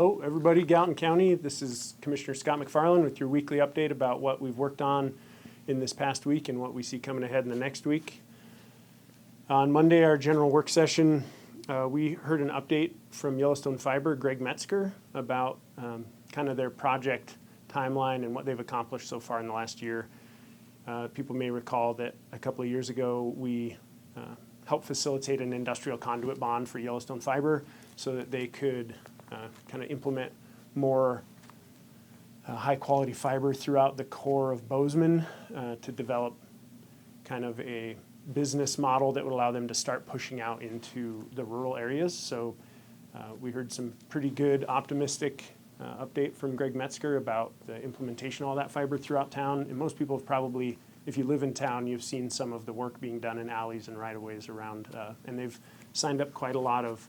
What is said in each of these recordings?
Hello, everybody, Gallatin County. This is Commissioner Scott MacFarlane with your weekly update about what we've worked on in this past week and what we see coming ahead in the next week. On Monday, our general work session, we heard an update from Yellowstone Fiber, Greg Metzger, about kind of their project timeline and what they've accomplished so far in the last year. People may recall that a couple of years ago, we helped facilitate an industrial conduit bond for Yellowstone Fiber so that they could kind of implement more high-quality fiber throughout the core of Bozeman to develop kind of a business model that would allow them to start pushing out into the rural areas. So we heard some pretty good, optimistic update from Greg Metzger about the implementation of all that fiber throughout town. And most people have probably, if you live in town, you've seen some of the work being done in alleys and right-of-ways around. And they've signed up quite a lot of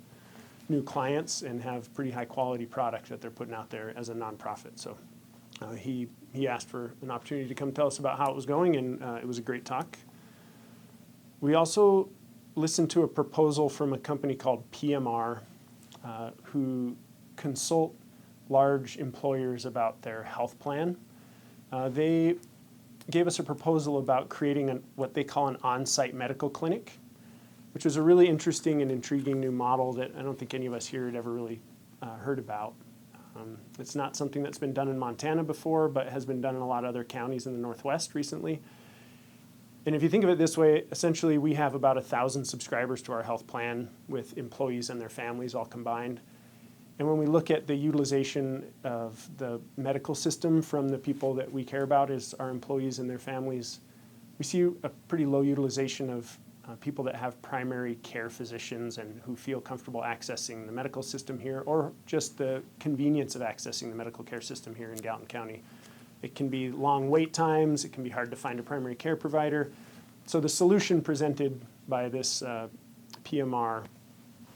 new clients and have pretty high-quality product that they're putting out there as a nonprofit. So he asked for an opportunity to come tell us about how it was going, and it was a great talk. We also listened to a proposal from a company called PMR, who consult large employers about their health plan. They gave us a proposal about creating what they call an on-site medical clinic, which was a really interesting and intriguing new model that I don't think any of us here had ever really heard about. It's not something that's been done in Montana before, but has been done in a lot of other counties in the Northwest recently. And if you think of it this way, essentially we have about 1,000 subscribers to our health plan with employees and their families all combined. And when we look at the utilization of the medical system from the people that we care about as our employees and their families, we see a pretty low utilization of people that have primary care physicians and who feel comfortable accessing the medical system here, or just the convenience of accessing the medical care system here in Gallatin County. It can be long wait times, it can be hard to find a primary care provider. So the solution presented by this PMR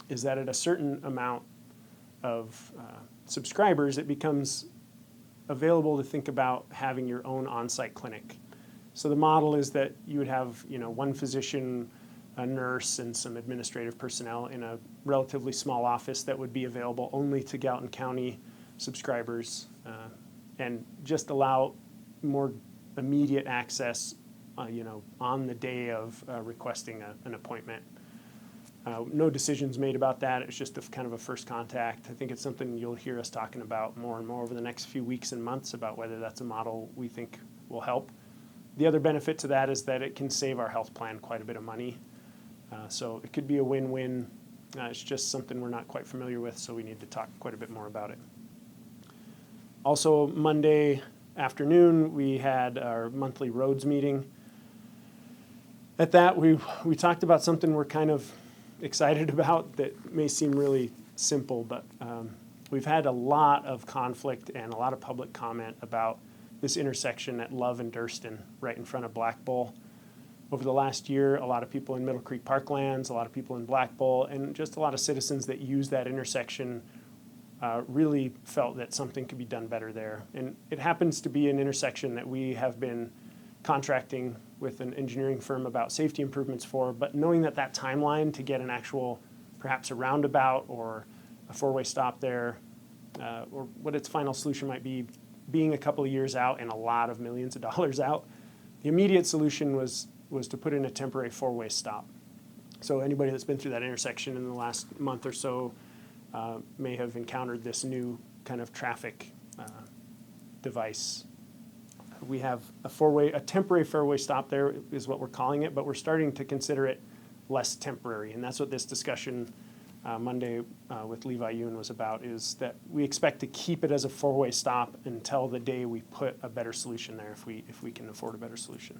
is that at a certain amount of subscribers, it becomes available to think about having your own on-site clinic. So the model is that you would have, one physician, a nurse, and some administrative personnel in a relatively small office that would be available only to Gallatin County subscribers, and just allow more immediate access, on the day of requesting an appointment. No decisions made about that. It's just kind of a first contact. I think it's something you'll hear us talking about more and more over the next few weeks and months about whether that's a model we think will help. The other benefit to that is that it can save our health plan quite a bit of money. So it could be a win-win. It's just something we're not quite familiar with, so we need to talk quite a bit more about it. Also, Monday afternoon, we had our monthly roads meeting. At that, we talked about something we're kind of excited about that may seem really simple, but we've had a lot of conflict and a lot of public comment about this intersection at Love and Durston, right in front of Black Bull. Over the last year, a lot of people in Middle Creek Parklands, a lot of people in Black Bull, and just a lot of citizens that use that intersection really felt that something could be done better there. And it happens to be an intersection that we have been contracting with an engineering firm about safety improvements for, but knowing that timeline to get an actual, perhaps a roundabout or a four-way stop there, or what its final solution might be, being a couple of years out and a lot of millions of dollars out, the immediate solution was to put in a temporary four-way stop. So anybody that's been through that intersection in the last month or so may have encountered this new kind of traffic device. We have a temporary four-way stop there is what we're calling it, but we're starting to consider it less temporary, and that's what this discussion Monday with Levi Yoon was about, is that we expect to keep it as a four-way stop until the day we put a better solution there, if we can afford a better solution.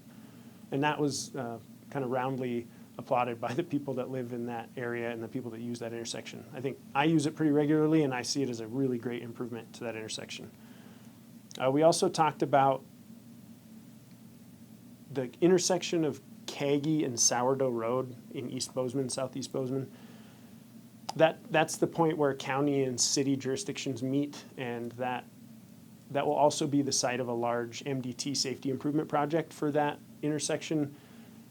And that was kind of roundly applauded by the people that live in that area and the people that use that intersection. I think I use it pretty regularly, and I see it as a really great improvement to that intersection. We also talked about the intersection of Kagi and Sourdough Road in East Bozeman, Southeast Bozeman. That's the point where county and city jurisdictions meet, and that will also be the site of a large MDT safety improvement project for that intersection.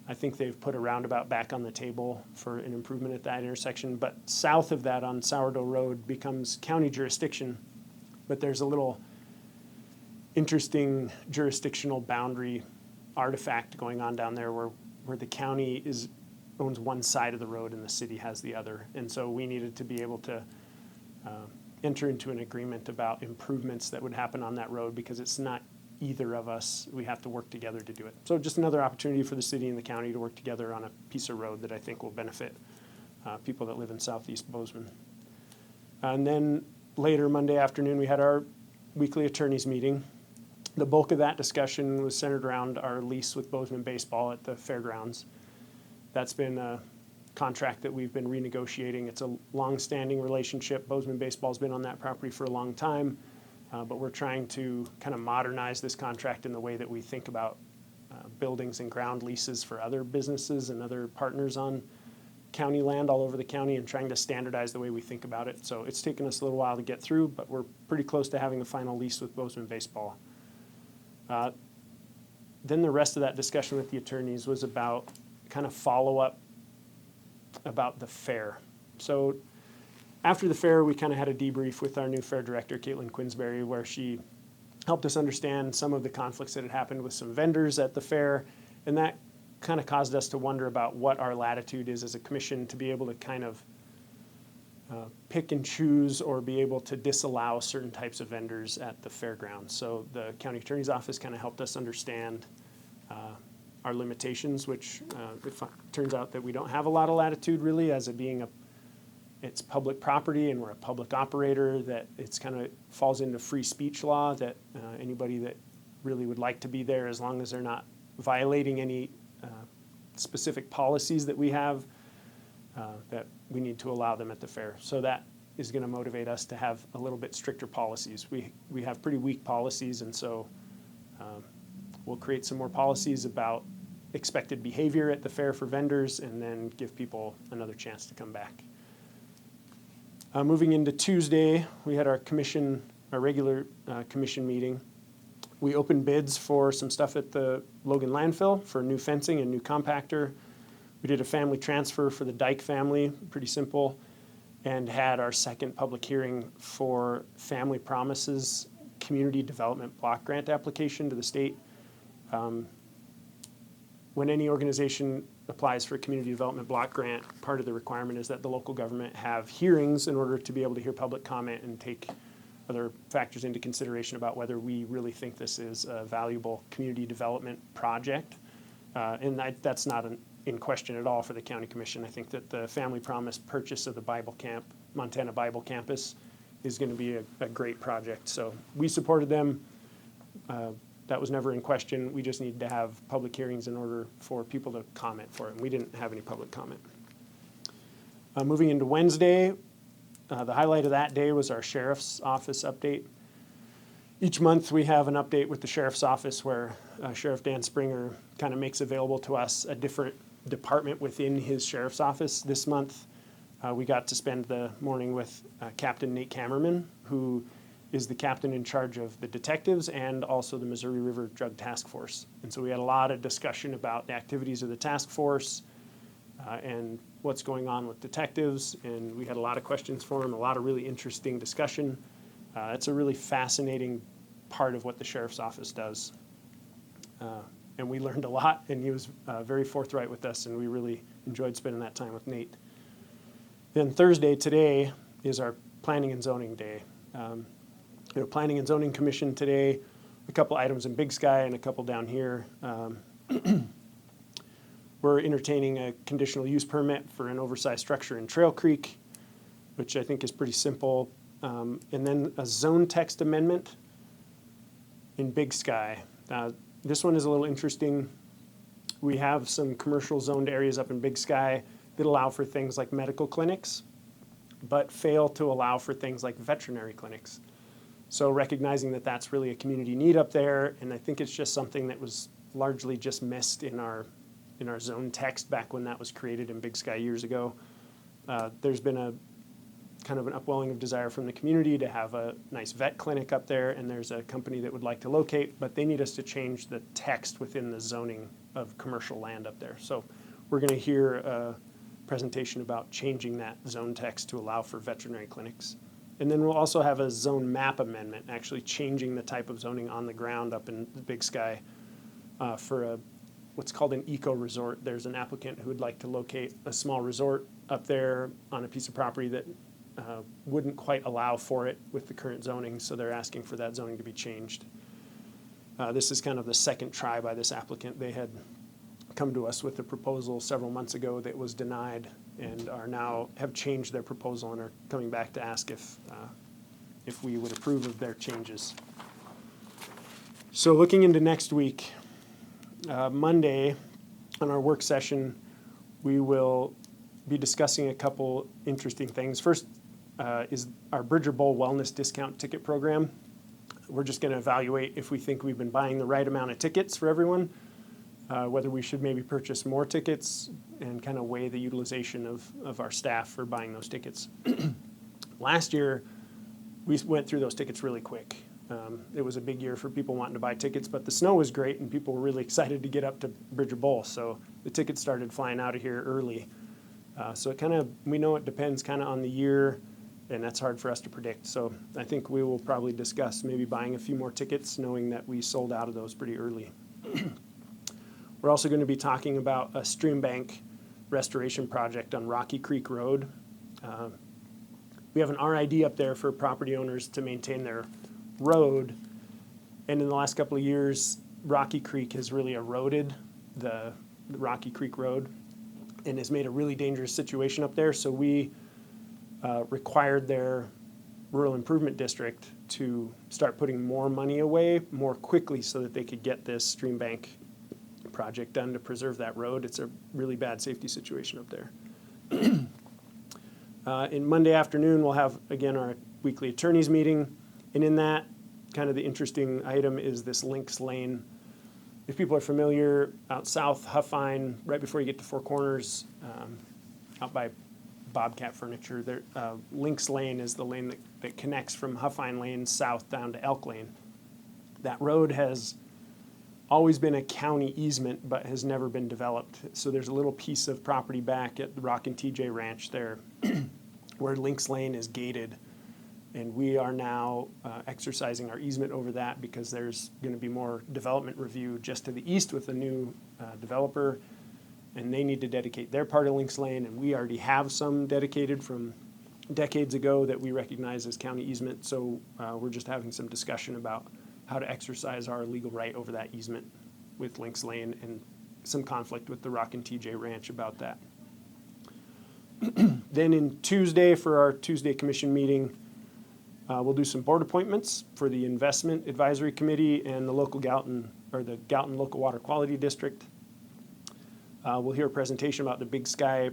I think they've put a roundabout back on the table for an improvement at that intersection, but south of that on Sourdough Road becomes county jurisdiction, But there's a little interesting jurisdictional boundary artifact going on down there where the county owns one side of the road and the city has the other. And so we needed to be able to enter into an agreement about improvements that would happen on that road, because it's not either of us. We have to work together to do it. So just another opportunity for the city and the county to work together on a piece of road that I think will benefit people that live in southeast Bozeman. And then later Monday afternoon, we had our weekly attorneys meeting. The bulk of that discussion was centered around our lease with Bozeman Baseball at the fairgrounds. That's been a contract that we've been renegotiating. It's a long-standing relationship. Bozeman Baseball's been on that property for a long time, but we're trying to kind of modernize this contract in the way that we think about buildings and ground leases for other businesses and other partners on county land all over the county, and trying to standardize the way we think about it. So it's taken us a little while to get through, but we're pretty close to having a final lease with Bozeman Baseball. Then the rest of that discussion with the attorneys was about kind of follow-up about the fair. So after the fair, we kind of had a debrief with our new fair director, Caitlin Quinsbury, where she helped us understand some of the conflicts that had happened with some vendors at the fair, and that kind of caused us to wonder about what our latitude is as a commission to be able to kind of pick and choose or be able to disallow certain types of vendors at the fairgrounds. So the county attorney's office kind of helped us understand our limitations, which it turns out that we don't have a lot of latitude really, as it being it's public property and we're a public operator, that it's kind of falls into free speech law, that anybody that really would like to be there, as long as they're not violating any specific policies that we have, that we need to allow them at the fair. So that is going to motivate us to have a little bit stricter policies. We have pretty weak policies, and so we'll create some more policies about expected behavior at the fair for vendors, and then give people another chance to come back. Moving into Tuesday, we had our regular commission meeting. We opened bids for some stuff at the Logan landfill for new fencing and new compactor. We did a family transfer for the Dyke family, pretty simple, and had our second public hearing for Family Promises Community Development Block Grant application to the state. When any organization applies for a community development block grant, part of the requirement is that the local government have hearings in order to be able to hear public comment and take other factors into consideration about whether we really think this is a valuable community development project. And that's not in question at all for the county commission. I think that the Family Promise purchase of the Montana Bible campus is going to be a great project. So we supported them. That was never in question. We just needed to have public hearings in order for people to comment for it, and we didn't have any public comment. Moving into Wednesday, the highlight of that day was our sheriff's office update. Each month we have an update with the sheriff's office where Sheriff Dan Springer kind of makes available to us a different department within his sheriff's office. This month we got to spend the morning with Captain Nate Kammerman, who is the captain in charge of the detectives and also the Missouri River Drug Task Force. And so we had a lot of discussion about the activities of the task force and what's going on with detectives, and we had a lot of questions for him, a lot of really interesting discussion. It's a really fascinating part of what the sheriff's office does. And we learned a lot, and he was very forthright with us, and we really enjoyed spending that time with Nate. Then Thursday, today, is our Planning and Zoning Day. Planning and Zoning Commission today, a couple items in Big Sky and a couple down here. We're entertaining a conditional use permit for an oversized structure in Trail Creek, which I think is pretty simple. And then a zone text amendment in Big Sky. This one is a little interesting. We have some commercial zoned areas up in Big Sky that allow for things like medical clinics, but fail to allow for things like veterinary clinics. So recognizing that that's really a community need up there, and I think it's just something that was largely just missed in our zone text back when that was created in Big Sky years ago. There's been a kind of an upwelling of desire from the community to have a nice vet clinic up there, and there's a company that would like to locate, but they need us to change the text within the zoning of commercial land up there. So we're going to hear a presentation about changing that zone text to allow for veterinary clinics. And then we'll also have a zone map amendment, actually changing the type of zoning on the ground up in the Big Sky for what's called an eco-resort. There's an applicant who would like to locate a small resort up there on a piece of property that wouldn't quite allow for it with the current zoning, so they're asking for that zoning to be changed. This is kind of the second try by this applicant. They had come to us with a proposal several months ago that was denied, and are now have changed their proposal and are coming back to ask if we would approve of their changes. So looking into next week, Monday on our work session, we will be discussing a couple interesting things. First is our Bridger Bowl Wellness Discount Ticket Program. We're just going to evaluate if we think we've been buying the right amount of tickets for everyone, whether we should maybe purchase more tickets, and kind of weigh the utilization of our staff for buying those tickets. Last year, we went through those tickets really quick. It was a big year for people wanting to buy tickets, but the snow was great and people were really excited to get up to Bridger Bowl, so the tickets started flying out of here early. So it we know it depends kind of on the year, and that's hard for us to predict. So I think we will probably discuss maybe buying a few more tickets, knowing that we sold out of those pretty early. We're also going to be talking about a stream bank restoration project on Rocky Creek Road. We have an RID up there for property owners to maintain their road, and in the last couple of years, Rocky Creek has really eroded the Rocky Creek Road and has made a really dangerous situation up there. So we required their rural improvement district to start putting more money away more quickly so that they could get this stream bank project done to preserve that road. It's a really bad safety situation up there. In Monday afternoon, we'll have, again, our weekly attorneys meeting. And in that, kind of the interesting item is this Lynx Lane. If people are familiar, out south, Huffine, right before you get to Four Corners, out by Bobcat Furniture, Lynx Lane is the lane that connects from Huffine Lane south down to Elk Lane. That road has always been a county easement, but has never been developed. So there's a little piece of property back at the Rock and TJ Ranch there where Lynx Lane is gated. And we are now exercising our easement over that because there's going to be more development review just to the east with a new developer. And they need to dedicate their part of Lynx Lane. And we already have some dedicated from decades ago that we recognize as county easement. So we're just having some discussion about how to exercise our legal right over that easement with Lynx Lane, and some conflict with the Rock and TJ Ranch about that. Then in Tuesday, for our Tuesday commission meeting, we'll do some board appointments for the Investment Advisory Committee and the local Gallatin Local Water Quality District. We'll hear a presentation about the Big Sky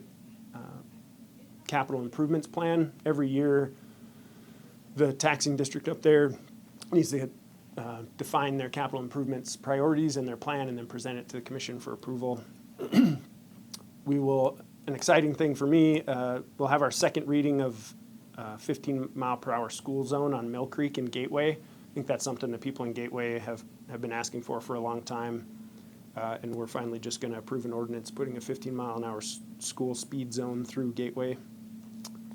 Capital Improvements Plan. Every year, the taxing district up there needs to define their capital improvements priorities and their plan, and then present it to the commission for approval. An exciting thing for me, we'll have our second reading of 15-mile-per-hour school zone on Mill Creek and Gateway. I think that's something that people in Gateway have been asking for a long time. And we're finally just going to approve an ordinance putting a 15-mile-an-hour school speed zone through Gateway.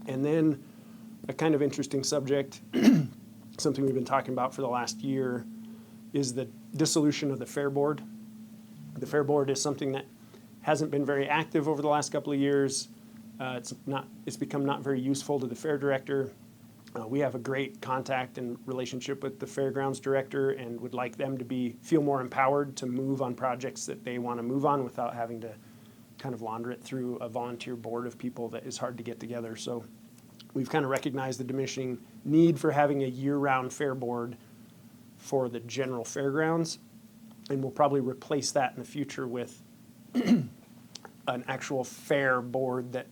And then a kind of interesting subject, something we've been talking about for the last year, is the dissolution of the Fair Board. The Fair Board is something that hasn't been very active over the last couple of years. It's become not very useful to the fair director. We have a great contact and relationship with the fairgrounds director, and would like them to feel more empowered to move on projects that they want to move on without having to kind of launder it through a volunteer board of people that is hard to get together. So we've kind of recognized the diminishing need for having a year-round fair board for the general fairgrounds, and we'll probably replace that in the future with an actual fair board that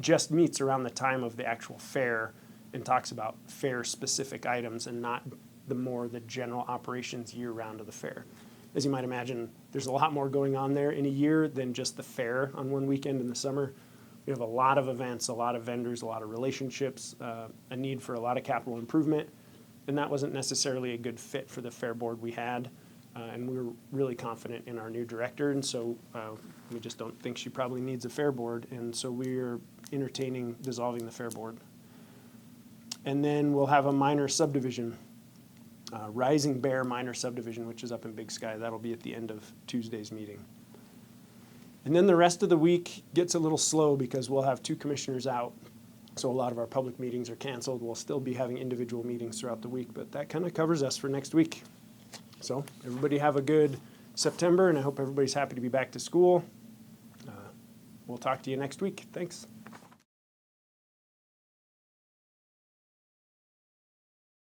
just meets around the time of the actual fair and talks about fair-specific items and not the general operations year-round of the fair. As you might imagine, there's a lot more going on there in a year than just the fair on one weekend in the summer. We have a lot of events, a lot of vendors, a lot of relationships, a need for a lot of capital improvement, and that wasn't necessarily a good fit for the fair board we had, and we were really confident in our new director, and so we just don't think she probably needs a fair board, and so we're entertaining dissolving the fair board. And then we'll have a minor subdivision, Rising Bear minor subdivision, which is up in Big Sky. That'll be at the end of Tuesday's meeting. And then the rest of the week gets a little slow because we'll have 2 commissioners out. So a lot of our public meetings are canceled. We'll still be having individual meetings throughout the week, but that kind of covers us for next week. So everybody have a good September, and I hope everybody's happy to be back to school. We'll talk to you next week. Thanks.